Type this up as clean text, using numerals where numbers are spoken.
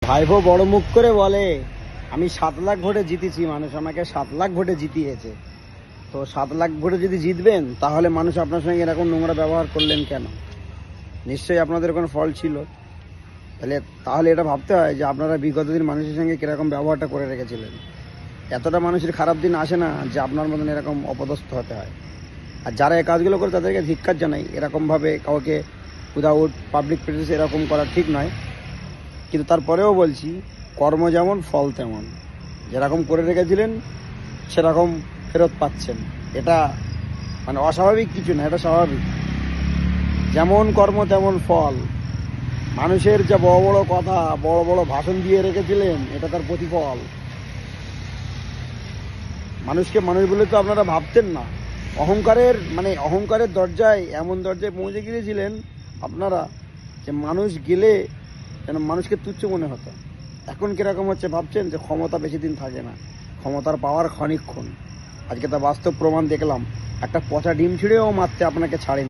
ভাইপো বড় মুখ করে বলে আমি 7 লাখ ভোটে জিতেছি, মানুষ আমাকে 7 লাখ ভোটে জিতিয়েছে। তো 7 লাখ ভোটে যদি জিতবেন তাহলে মানুষ আপনার সঙ্গে এরকম নোংরা ব্যবহার করলেন কেন? নিশ্চয়ই আপনাদের কোনো ফল্ট ছিল। তাহলে এটা ভাবতে হয় যে আপনারা বিগত দিন মানুষের সঙ্গে কীরকম ব্যবহারটা করে রেখেছিলেন। এতটা মানুষের খারাপ দিন আসে না যে আপনার মতন এরকম অপদস্থ হতে হয়। আর যারা এই কাজগুলো করে তাদেরকে ধিক্কার জানাই। এরকমভাবে কাউকে উইদাউট পাবলিক প্লেসে এরকম করা ঠিক নয়। কিন্তু তারপরেও বলছি, কর্ম যেমন ফল তেমন। যেরকম করে রেখেছিলেন সেরকম ফেরত পাচ্ছেন। এটা মানে অস্বাভাবিক কিছু না, এটা স্বাভাবিক। যেমন কর্ম তেমন ফল। মানুষের যে বড় বড় কথা, বড় বড় ভাষণ দিয়ে রেখেছিলেন, এটা তার প্রতিফল। মানুষকে মানুষ বলে তো আপনারা ভাবতেন না। অহংকারের দরজায়, এমন দরজায় পৌঁছে গিয়েছিলেন আপনারা যে মানুষ গেলে যেন মানুষকে তুচ্ছ মনে হতো। এখন কিরকম হচ্ছে ভাবছেন যে ক্ষমতা বেশি দিন থাকে না, ক্ষমতার পাওয়ার ক্ষণিকক্ষণ। আজকে তা বাস্তব প্রমাণ দেখলাম। একটা পচা ডিম ছিঁড়েও মারতে আপনাকে ছাড়েনি।